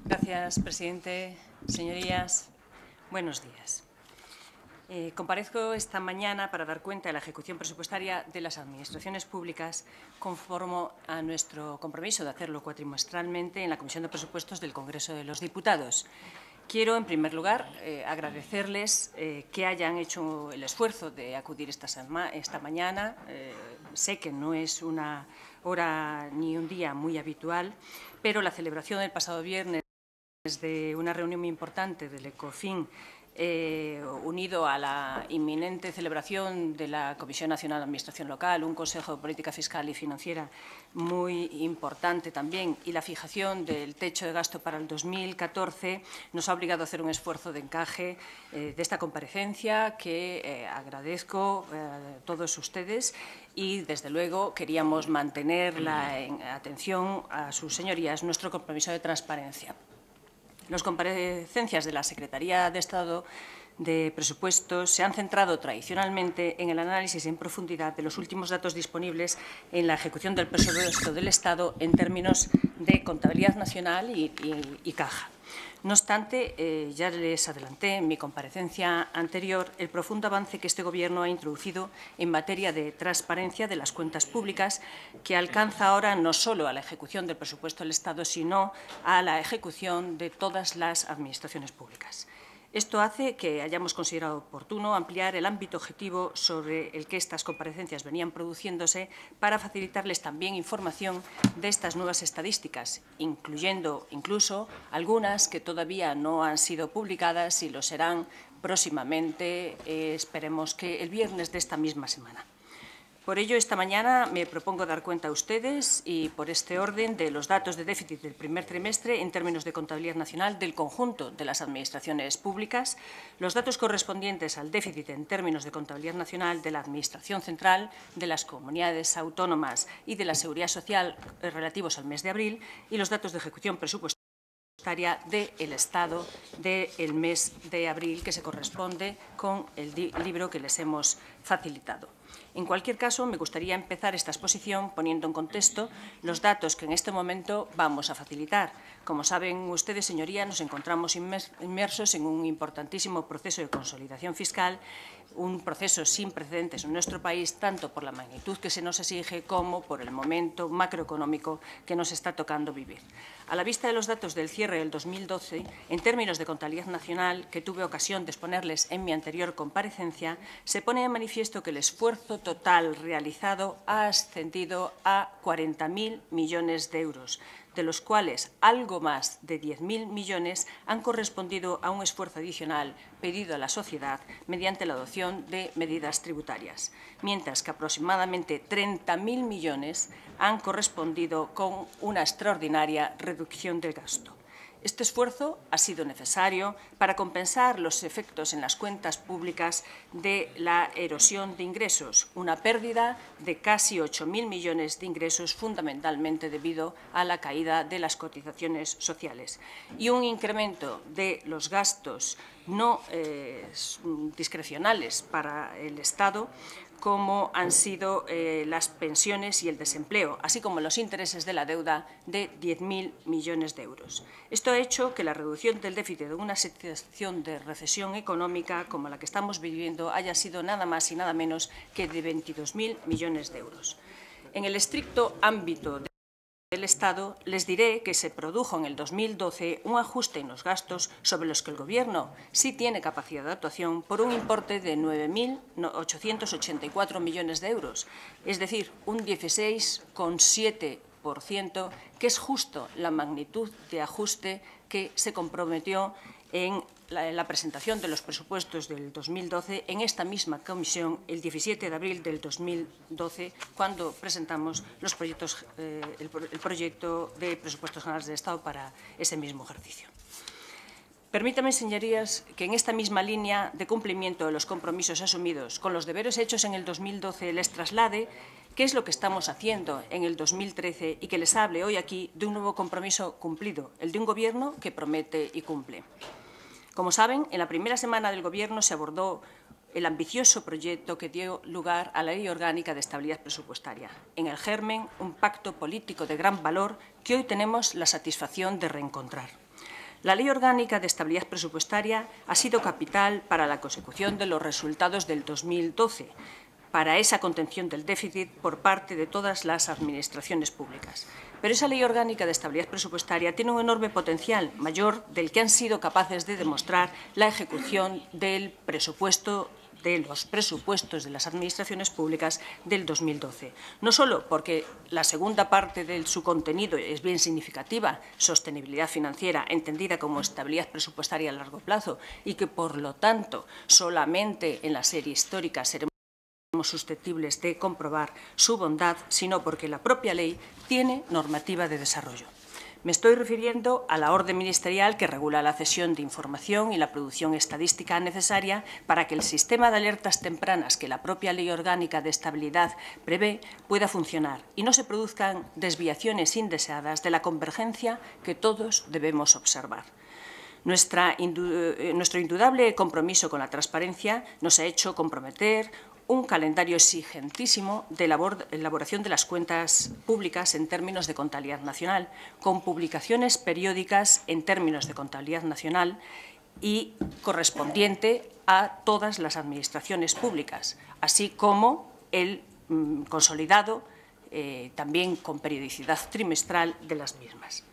Gracias, presidente. Señorías, buenos días. Comparezco esta mañana para dar cuenta de la ejecución presupuestaria de las administraciones públicas conforme a nuestro compromiso de hacerlo cuatrimestralmente en la Comisión de Presupuestos del Congreso de los Diputados. Quiero, en primer lugar, agradecerles que hayan hecho el esfuerzo de acudir esta mañana. Sé que no es una hora ni un día muy habitual, pero la celebración del pasado viernes de una reunión muy importante del ECOFIN, unido a la inminente celebración de la Comisión Nacional de Administración Local, un Consejo de Política Fiscal y Financiera muy importante también, y la fijación del techo de gasto para el 2014, nos ha obligado a hacer un esfuerzo de encaje de esta comparecencia que agradezco a todos ustedes y, desde luego, queríamos mantener en atención a sus señorías nuestro compromiso de transparencia. Las comparecencias de la Secretaría de Estado de Presupuestos se han centrado tradicionalmente en el análisis en profundidad de los últimos datos disponibles en la ejecución del presupuesto del Estado en términos de contabilidad nacional y caja. No obstante, ya les adelanté en mi comparecencia anterior el profundo avance que este Gobierno ha introducido en materia de transparencia de las cuentas públicas, que alcanza ahora no solo a la ejecución del presupuesto del Estado, sino a la ejecución de todas las administraciones públicas. Esto hace que hayamos considerado oportuno ampliar el ámbito objetivo sobre el que estas comparecencias venían produciéndose para facilitarles también información de estas nuevas estadísticas, incluyendo incluso algunas que todavía no han sido publicadas y lo serán próximamente, esperemos que el viernes de esta misma semana. Por ello, esta mañana me propongo dar cuenta a ustedes, y por este orden, de los datos de déficit del primer trimestre en términos de contabilidad nacional del conjunto de las administraciones públicas, los datos correspondientes al déficit en términos de contabilidad nacional de la Administración central, de las comunidades autónomas y de la Seguridad Social relativos al mes de abril, y los datos de ejecución presupuestaria del Estado del mes de abril, que se corresponde con el libro que les hemos facilitado. En cualquier caso, me gustaría empezar esta exposición poniendo en contexto los datos que en este momento vamos a facilitar. Como saben ustedes, señorías, nos encontramos inmersos en un importantísimo proceso de consolidación fiscal, un proceso sin precedentes en nuestro país, tanto por la magnitud que se nos exige como por el momento macroeconómico que nos está tocando vivir. A la vista de los datos del cierre del 2012, en términos de contabilidad nacional, que tuve ocasión de exponerles en mi anterior comparecencia, se pone de manifiesto que el esfuerzo total realizado ha ascendido a 40.000 millones de euros, de los cuales algo más de 10.000 millones han correspondido a un esfuerzo adicional pedido a la sociedad mediante la adopción de medidas tributarias, mientras que aproximadamente 30.000 millones han correspondido con una extraordinaria reducción del gasto. Este esfuerzo ha sido necesario para compensar los efectos en las cuentas públicas de la erosión de ingresos, una pérdida de casi 8.000 millones de ingresos, fundamentalmente debido a la caída de las cotizaciones sociales, y un incremento de los gastos no discrecionales para el Estado, como han sido las pensiones y el desempleo, así como los intereses de la deuda de 10.000 millones de euros. Esto ha hecho que la reducción del déficit de una situación de recesión económica como la que estamos viviendo haya sido nada más y nada menos que de 22.000 millones de euros. En el estricto ámbito del Estado, les diré que se produjo en el 2012 un ajuste en los gastos sobre los que el Gobierno sí tiene capacidad de actuación por un importe de 9.884 millones de euros, es decir, un 16,7%, que es justo la magnitud de ajuste que se comprometió en la presentación de los presupuestos del 2012 en esta misma comisión el 17 de abril del 2012, cuando presentamos el proyecto de presupuestos generales del Estado para ese mismo ejercicio. Permítanme, señorías, que en esta misma línea de cumplimiento de los compromisos asumidos con los deberes hechos en el 2012 les traslade qué es lo que estamos haciendo en el 2013 y que les hable hoy aquí de un nuevo compromiso cumplido, el de un Gobierno que promete y cumple. Como saben, en la primera semana del Gobierno se abordó el ambicioso proyecto que dio lugar a la Ley Orgánica de Estabilidad Presupuestaria. En el germen, un pacto político de gran valor que hoy tenemos la satisfacción de reencontrar. La Ley Orgánica de Estabilidad Presupuestaria ha sido capital para la consecución de los resultados del 2012, para esa contención del déficit por parte de todas las administraciones públicas. Pero esa Ley Orgánica de Estabilidad Presupuestaria tiene un enorme potencial, mayor del que han sido capaces de demostrar la ejecución del presupuesto de los presupuestos de las administraciones públicas del 2012. No solo porque la segunda parte de su contenido es bien significativa, sostenibilidad financiera, entendida como estabilidad presupuestaria a largo plazo, y que, por lo tanto, solamente en la serie histórica seremos susceptibles de comprobar su bondad, sino porque la propia ley tiene normativa de desarrollo. Me estoy refiriendo a la orden ministerial que regula la cesión de información y la producción estadística necesaria para que el sistema de alertas tempranas que la propia Ley Orgánica de Estabilidad prevé pueda funcionar y no se produzcan desviaciones indeseadas de la convergencia que todos debemos observar. Nuestro indudable compromiso con la transparencia nos ha hecho comprometer un calendario exigentísimo de elaboración de las cuentas públicas en términos de contabilidad nacional, con publicaciones periódicas en términos de contabilidad nacional y correspondiente a todas las administraciones públicas, así como el consolidado también con periodicidad trimestral de las mismas.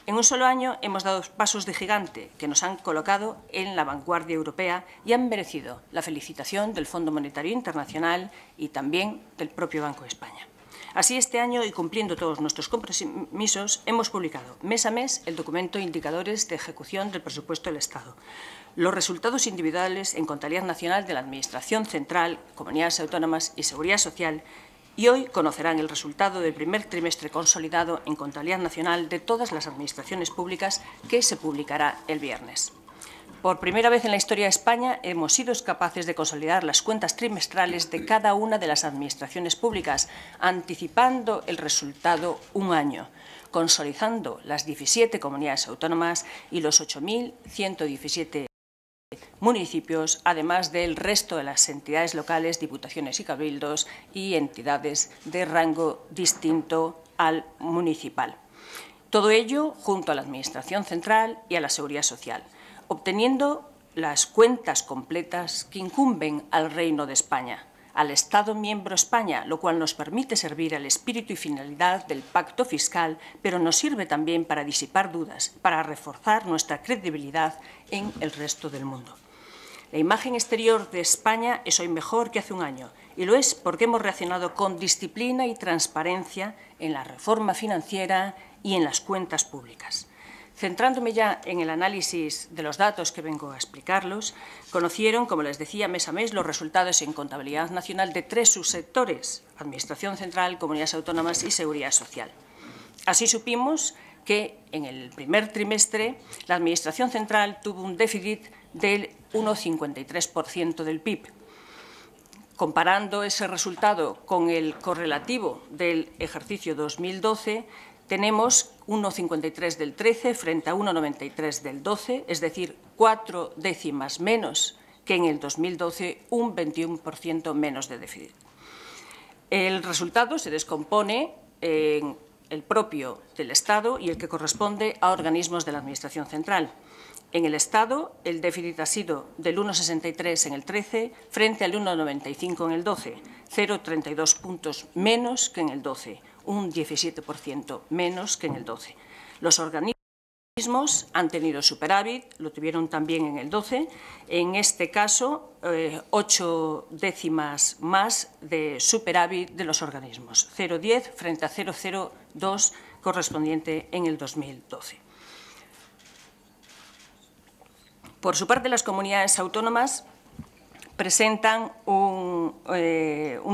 En un solo año hemos dado pasos de gigante que nos han colocado en la vanguardia europea y han merecido la felicitación del Fondo Monetario Internacional y también del propio Banco de España. Así, este año, y cumpliendo todos nuestros compromisos, hemos publicado mes a mes el documento Indicadores de Ejecución del Presupuesto del Estado, los resultados individuales en contabilidad nacional de la Administración Central, Comunidades Autónomas y Seguridad Social, y hoy conocerán el resultado del primer trimestre consolidado en contabilidad nacional de todas las administraciones públicas, que se publicará el viernes. Por primera vez en la historia de España hemos sido capaces de consolidar las cuentas trimestrales de cada una de las administraciones públicas, anticipando el resultado un año, consolidando las 17 comunidades autónomas y los 8.117 municipios, además del resto de las entidades locales, diputaciones y cabildos y entidades de rango distinto al municipal. Todo ello junto a la Administración Central y a la Seguridad Social, obteniendo las cuentas completas que incumben al Reino de España, al Estado miembro España, lo cual nos permite servir al espíritu y finalidad del pacto fiscal, pero nos sirve también para disipar dudas, para reforzar nuestra credibilidad en el resto del mundo. La imagen exterior de España es hoy mejor que hace un año, y lo es porque hemos reaccionado con disciplina y transparencia en la reforma financiera y en las cuentas públicas. Centrándome ya en el análisis de los datos que vengo a explicarlos, conocieron, como les decía, mes a mes los resultados en contabilidad nacional de 3 subsectores: Administración Central, Comunidades Autónomas y Seguridad Social. Así supimos que en el primer trimestre la Administración Central tuvo un déficit del 1,53% del PIB. Comparando ese resultado con el correlativo del ejercicio 2012, tenemos 1,53 del 13 frente a 1,93 del 12, es decir, 4 décimas menos que en el 2012, un 21% menos de déficit. El resultado se descompone en el propio del Estado y el que corresponde a organismos de la Administración Central. En el Estado, el déficit ha sido del 1,63 en el 13 frente al 1,95 en el 12, 0,32 puntos menos que en el 12, un 17% menos que en el 12. Los organismos han tenido superávit, lo tuvieron también en el 12, en este caso 8 décimas más de superávit de los organismos, 0,10 frente a 0,02 correspondiente en el 2012. Por su parte, las comunidades autónomas presentan un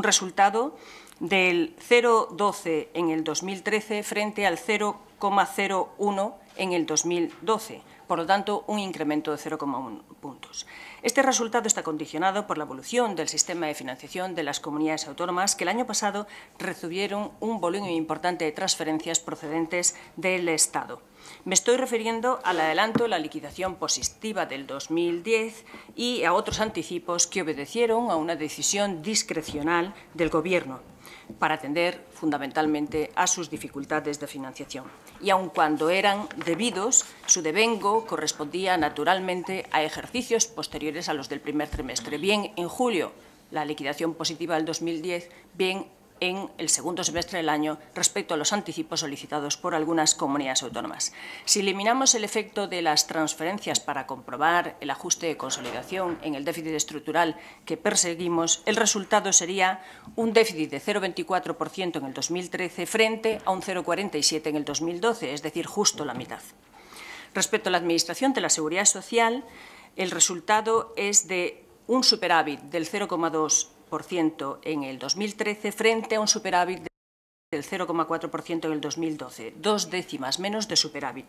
resultado del 0,12 en el 2013 frente al 0,01 en el 2012, por lo tanto, un incremento de 0,1 puntos. Este resultado está condicionado por la evolución del sistema de financiación de las comunidades autónomas, que el año pasado recibieron un volumen importante de transferencias procedentes del Estado. Me estoy refiriendo al adelanto de la liquidación positiva del 2010 y a otros anticipos que obedecieron a una decisión discrecional del Gobierno. para atender fundamentalmente a sus dificultades de financiación. Y aun cuando eran debidos, su devengo correspondía naturalmente a ejercicios posteriores a los del primer trimestre, bien en julio, la liquidación positiva del 2010, bien en el segundo semestre del año respecto a los anticipos solicitados por algunas comunidades autónomas. Si eliminamos el efecto de las transferencias para comprobar el ajuste de consolidación en el déficit estructural que perseguimos, el resultado sería un déficit de 0,24% en el 2013 frente a un 0,47% en el 2012, es decir, justo la mitad. Respecto a la Administración de la Seguridad Social, el resultado es de un superávit del 0,2% en el 2013 frente a un superávit del 0,4% en el 2012, 2 décimas menos de superávit.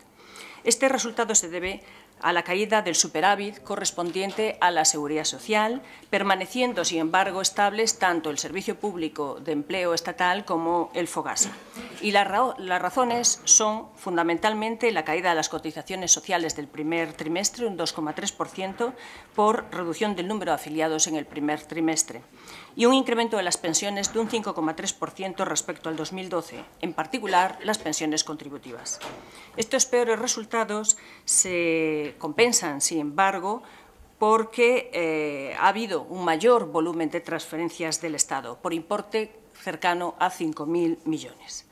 Este resultado se debe a la caída del superávit correspondiente a la Seguridad Social, permaneciendo, sin embargo, estables tanto el Servicio Público de Empleo Estatal como el FOGASA. Y las razones son fundamentalmente la caída de las cotizaciones sociales del primer trimestre, un 2,3%, por reducción del número de afiliados en el primer trimestre, y un incremento de las pensiones de un 5,3% respecto al 2012, en particular las pensiones contributivas. Estos peores resultados se compensan, sin embargo, porque ha habido un mayor volumen de transferencias del Estado, por importe cercano a 5.000 millones.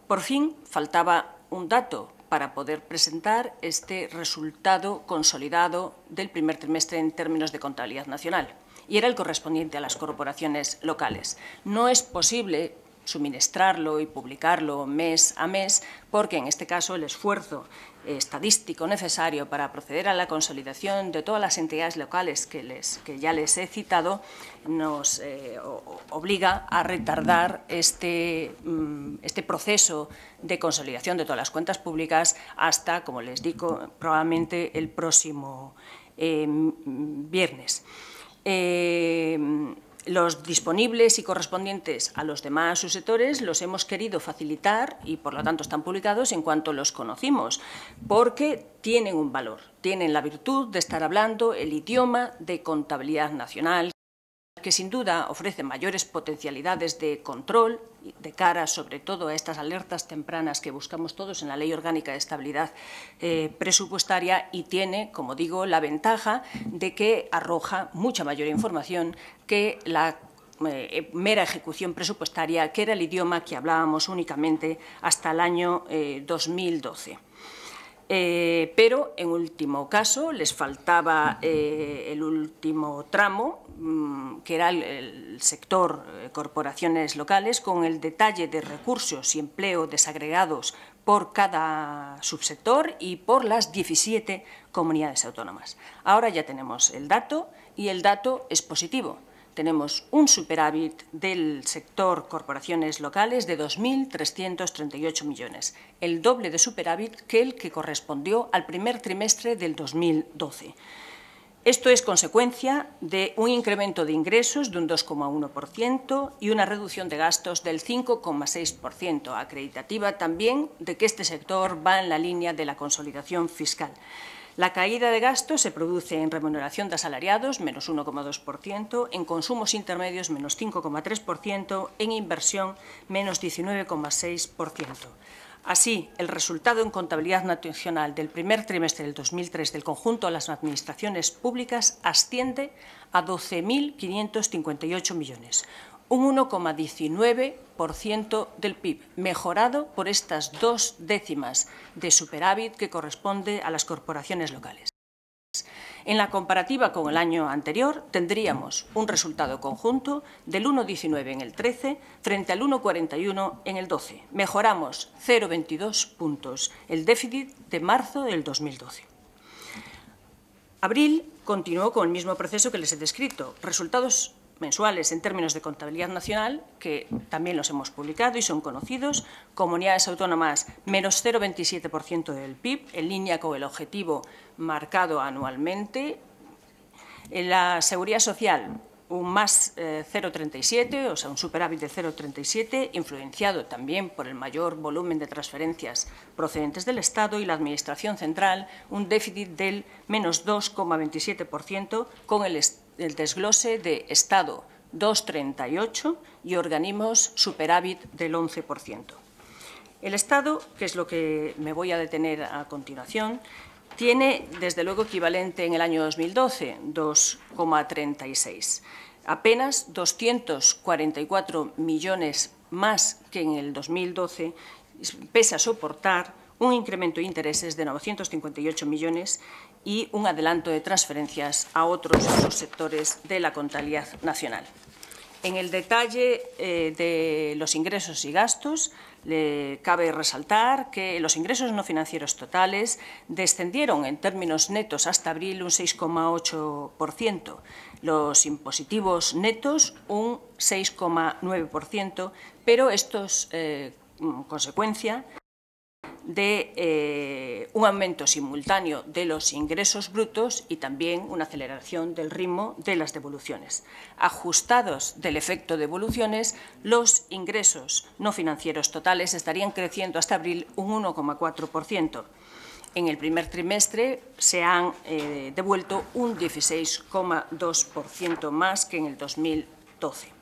Por fin, faltaba un dato para poder presentar este resultado consolidado del primer trimestre en términos de contabilidad nacional, y era el correspondiente a las corporaciones locales. No es posible suministrarlo y publicarlo mes a mes, porque en este caso el esfuerzo estadístico necesario para proceder a la consolidación de todas las entidades locales que ya les he citado nos obliga a retardar este proceso de consolidación de todas las cuentas públicas hasta, como les digo, probablemente el próximo viernes. Los disponibles y correspondientes a los demás subsectores los hemos querido facilitar y, por lo tanto, están publicados en cuanto los conocimos, porque tienen un valor, tienen la virtud de estar hablando el idioma de contabilidad nacional, que sin duda ofrece mayores potencialidades de control de cara, sobre todo, a estas alertas tempranas que buscamos todos en la Ley Orgánica de Estabilidad Presupuestaria, y tiene, como digo, la ventaja de que arroja mucha mayor información que la mera ejecución presupuestaria, que era el idioma que hablábamos únicamente hasta el año 2012. Pero, en último caso, les faltaba el último tramo, que era el sector corporaciones locales, con el detalle de recursos y empleo desagregados por cada subsector y por las 17 comunidades autónomas. Ahora ya tenemos el dato, y el dato es positivo. Tenemos un superávit del sector corporaciones locales de 2.338 millones, el doble de superávit que el que correspondió al primer trimestre del 2012. Esto es consecuencia de un incremento de ingresos de un 2,1% y una reducción de gastos del 5,6%, acreditativa también de que este sector va en la línea de la consolidación fiscal. La caída de gastos se produce en remuneración de asalariados, menos 1,2%, en consumos intermedios, menos 5,3%, en inversión, menos 19,6%. Así, el resultado en contabilidad nacional del primer trimestre del 2003 del conjunto de las administraciones públicas asciende a 12.558 millones, un 1,19% del PIB, mejorado por estas 2 décimas de superávit que corresponde a las corporaciones locales. En la comparativa con el año anterior, tendríamos un resultado conjunto del 1,19 en el 13 frente al 1,41 en el 12. Mejoramos 0,22 puntos el déficit de marzo del 2012. Abril continuó con el mismo proceso que les he descrito. Resultados mensuales en términos de contabilidad nacional, que también los hemos publicado y son conocidos. Comunidades autónomas, menos 0,27% del PIB, en línea con el objetivo marcado anualmente. En la Seguridad Social, un más 0,37, o sea, un superávit de 0,37, influenciado también por el mayor volumen de transferencias procedentes del Estado, y la Administración central, un déficit del menos 2,27%, con el desglose de Estado 2,38 y organismos superávit del 11%. El Estado, que es lo que me voy a detener a continuación, tiene, desde luego, equivalente en el año 2012, 2,36. Apenas 244 millones más que en el 2012, pese a soportar un incremento de intereses de 958 millones y un adelanto de transferencias a otros subsectores de la contabilidad nacional. En el detalle de los ingresos y gastos, cabe resaltar que los ingresos no financieros totales descendieron en términos netos hasta abril un 6,8%, los impositivos netos un 6,9%, pero esto es consecuencia de un aumento simultáneo de los ingresos brutos y también una aceleración del ritmo de las devoluciones. Ajustados del efecto de devoluciones, los ingresos no financieros totales estarían creciendo hasta abril un 1,4%. En el primer trimestre se han devuelto un 16,2% más que en el 2012.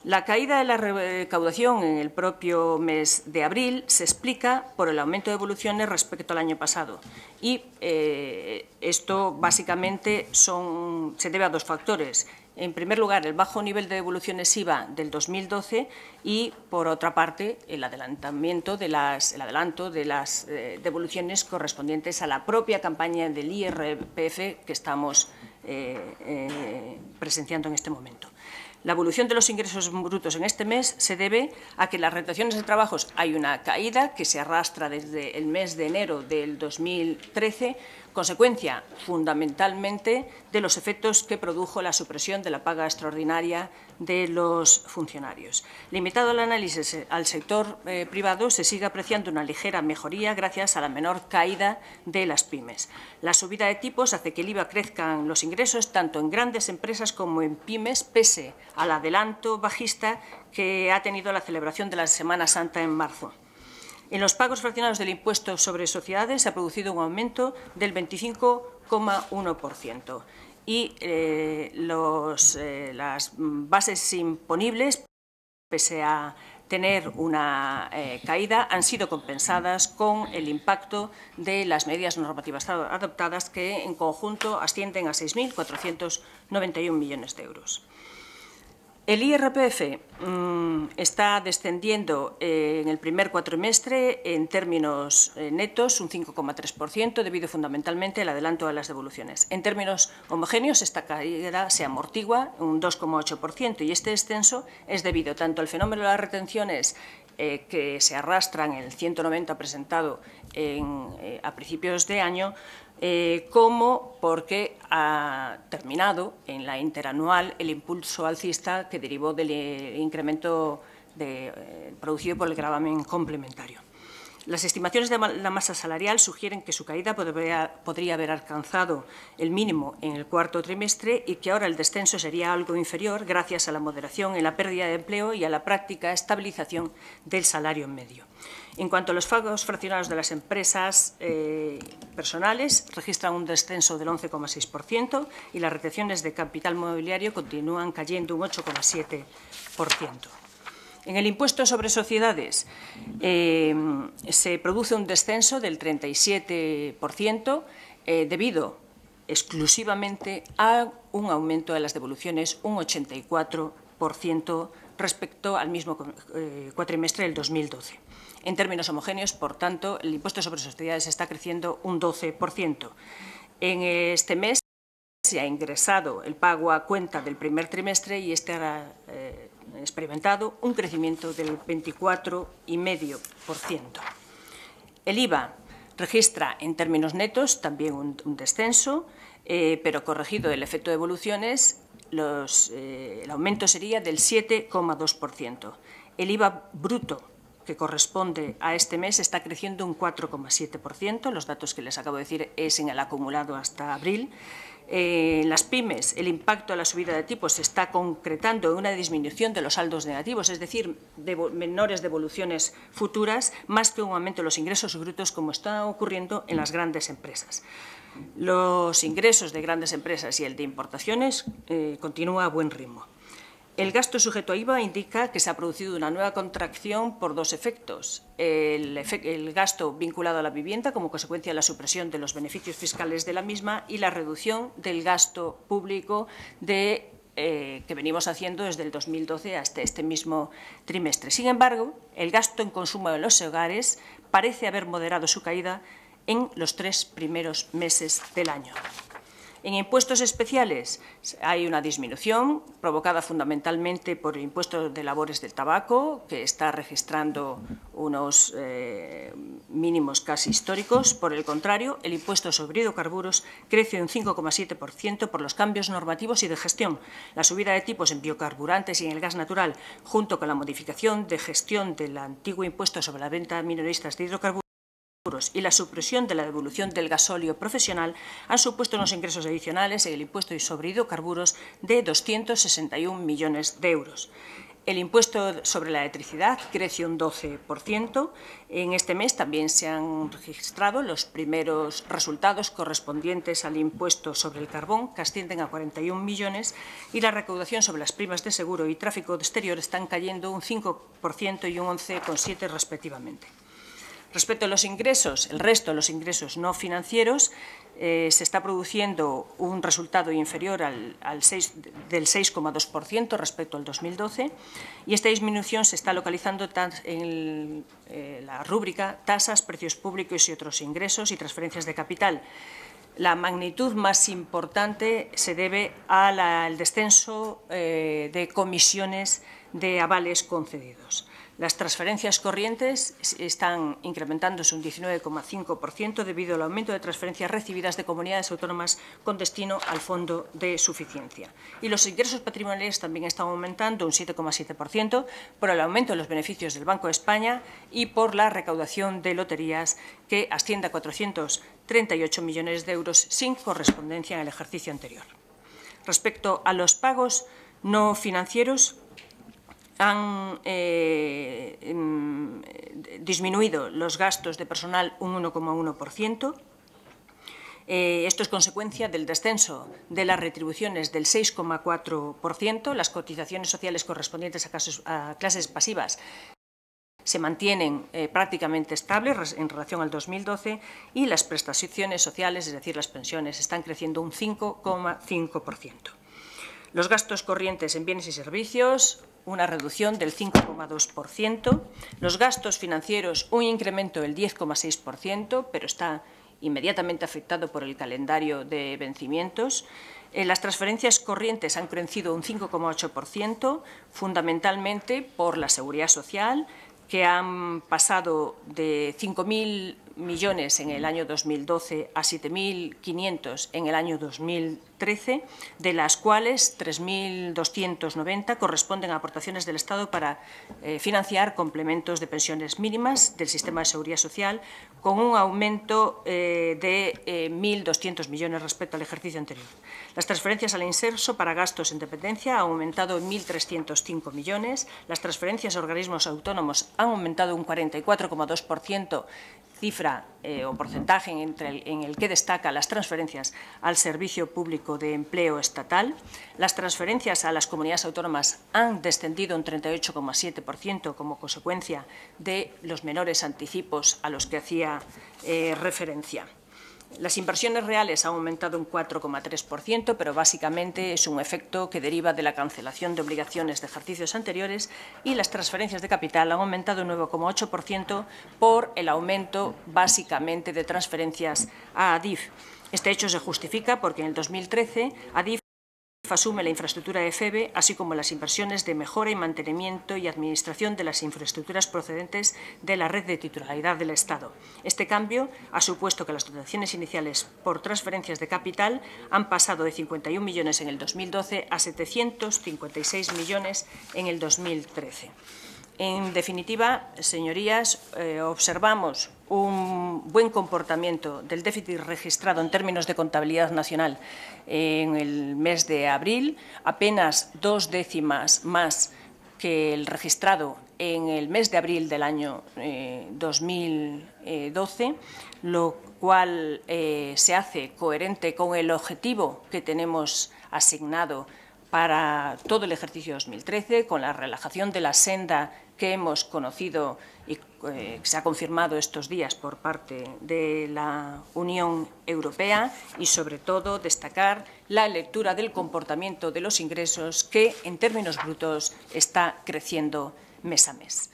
La caída de la recaudación en el propio mes de abril se explica por el aumento de devoluciones respecto al año pasado y esto básicamente se debe a dos factores. En primer lugar, el bajo nivel de devoluciones IVA del 2012 y, por otra parte, el adelanto de las devoluciones correspondientes a la propia campaña del IRPF que estamos presenciando en este momento. La evolución de los ingresos brutos en este mes se debe a que en las retenciones de trabajos hay una caída que se arrastra desde el mes de enero del 2013, consecuencia fundamentalmente de los efectos que produjo la supresión de la paga extraordinaria de los funcionarios. Limitado el análisis al sector privado, se sigue apreciando una ligera mejoría gracias a la menor caída de las pymes. La subida de tipos hace que el IVA crezcan los ingresos tanto en grandes empresas como en pymes, pese al adelanto bajista que ha tenido la celebración de la Semana Santa en marzo. En los pagos fraccionados del impuesto sobre sociedades se ha producido un aumento del 25,1% y las bases imponibles, pese a tener una caída, han sido compensadas con el impacto de las medidas normativas adoptadas que en conjunto ascienden a 6.491 millones de euros. El IRPF está descendiendo en el primer cuatrimestre en términos netos un 5,3%, debido fundamentalmente al adelanto de las devoluciones. En términos homogéneos, esta caída se amortigua un 2,8% y este descenso es debido tanto al fenómeno de las retenciones que se arrastran en el 190 presentado a principios de año, como porque ha terminado en la interanual el impulso alcista que derivó del incremento producido por el gravamen complementario. Las estimaciones de la masa salarial sugieren que su caída podría haber alcanzado el mínimo en el cuarto trimestre y que ahora el descenso sería algo inferior gracias a la moderación en la pérdida de empleo y a la práctica estabilización del salario medio. En cuanto a los pagos fraccionados de las empresas personales, registran un descenso del 11,6% y las retenciones de capital mobiliario continúan cayendo un 8,7%. En el impuesto sobre sociedades se produce un descenso del 37% debido exclusivamente a un aumento de las devoluciones, un 84% respecto al mismo cuatrimestre del 2012. En términos homogéneos, por tanto, el impuesto sobre sociedades está creciendo un 12%. En este mes se ha ingresado el pago a cuenta del primer trimestre y este ha experimentado un crecimiento del 24,5%. El IVA registra en términos netos también un descenso, pero corregido el efecto de devoluciones, el aumento sería del 7,2%. El IVA bruto que corresponde a este mes está creciendo un 4,7%. Los datos que les acabo de decir es en el acumulado hasta abril. En las pymes, el impacto de la subida de tipos se está concretando en una disminución de los saldos negativos, es decir, de menores devoluciones futuras, más que un aumento de los ingresos brutos, como está ocurriendo en las grandes empresas. Los ingresos de grandes empresas y el de importaciones continúa a buen ritmo. El gasto sujeto a IVA indica que se ha producido una nueva contracción por dos efectos. El gasto vinculado a la vivienda como consecuencia de la supresión de los beneficios fiscales de la misma y la reducción del gasto público que venimos haciendo desde el 2012 hasta este mismo trimestre. Sin embargo, el gasto en consumo de los hogares parece haber moderado su caída en los 3 primeros meses del año. En impuestos especiales hay una disminución provocada fundamentalmente por el impuesto de labores del tabaco, que está registrando unos mínimos casi históricos. Por el contrario, el impuesto sobre hidrocarburos crece un 5,7% por los cambios normativos y de gestión. La subida de tipos en biocarburantes y en el gas natural, junto con la modificación de gestión del antiguo impuesto sobre la venta minoristas de hidrocarburos y la supresión de la devolución del gasóleo profesional han supuesto unos ingresos adicionales en el impuesto sobre hidrocarburos de 261 millones de euros. El impuesto sobre la electricidad crece un 12%. En este mes también se han registrado los primeros resultados correspondientes al impuesto sobre el carbón, que ascienden a 41 millones, y la recaudación sobre las primas de seguro y tráfico exterior están cayendo un 5% y un 11,7% respectivamente. Respecto a los ingresos, el resto de los ingresos no financieros, se está produciendo un resultado inferior del 6,2% respecto al 2012 y esta disminución se está localizando en la rúbrica tasas, precios públicos y otros ingresos y transferencias de capital. La magnitud más importante se debe al descenso de comisiones de avales concedidos. Las transferencias corrientes están incrementándose un 19,5% debido al aumento de transferencias recibidas de comunidades autónomas con destino al Fondo de Suficiencia. Y los ingresos patrimoniales también están aumentando un 7,7% por el aumento de los beneficios del Banco de España y por la recaudación de loterías, que asciende a 438 millones de euros sin correspondencia en el ejercicio anterior. Respecto a los pagos no financieros, han disminuido los gastos de personal un 1,1%. Esto es consecuencia del descenso de las retribuciones del 6,4%. Las cotizaciones sociales correspondientes a clases pasivas se mantienen prácticamente estables en relación al 2012 y las prestaciones sociales, es decir, las pensiones, están creciendo un 5,5%. Los gastos corrientes en bienes y servicios, una reducción del 5,2%. Los gastos financieros, un incremento del 10,6%, pero está inmediatamente afectado por el calendario de vencimientos. Las transferencias corrientes han crecido un 5,8%, fundamentalmente por la seguridad social, que han pasado de 5.000 millones en el año 2012 a 7.500 en el año 2013, de las cuales 3.290 corresponden a aportaciones del Estado para financiar complementos de pensiones mínimas del sistema de seguridad social, con un aumento de 1.200 millones respecto al ejercicio anterior. Las transferencias al Inserso para gastos en dependencia han aumentado en 1.305 millones, las transferencias a organismos autónomos han aumentado un 44,2%, cifra o porcentaje en el que destaca las transferencias al Servicio Público de Empleo Estatal. Las transferencias a las comunidades autónomas han descendido un 38,7% como consecuencia de los menores anticipos a los que hacía referencia. Las inversiones reales han aumentado un 4,3%, pero básicamente es un efecto que deriva de la cancelación de obligaciones de ejercicios anteriores, y las transferencias de capital han aumentado un 9,8% por el aumento básicamente de transferencias a ADIF. Este hecho se justifica porque en el 2013 ADIF asume la infraestructura de FEBE, así como las inversiones de mejora y mantenimiento y administración de las infraestructuras procedentes de la red de titularidad del Estado. Este cambio ha supuesto que las dotaciones iniciales por transferencias de capital han pasado de 51 millones en el 2012 a 756 millones en el 2013. En definitiva, señorías, observamos un buen comportamiento del déficit registrado en términos de contabilidad nacional en el mes de abril, apenas 2 décimas más que el registrado en el mes de abril del año 2012, lo cual se hace coherente con el objetivo que tenemos asignado para todo el ejercicio 2013, con la relajación de la senda que hemos conocido y se ha confirmado estos días por parte de la Unión Europea, y, sobre todo, destacar la lectura del comportamiento de los ingresos, que, en términos brutos, está creciendo mes a mes.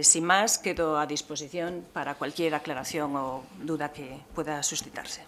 Sin más, quedo a disposición para cualquier aclaración o duda que pueda suscitarse.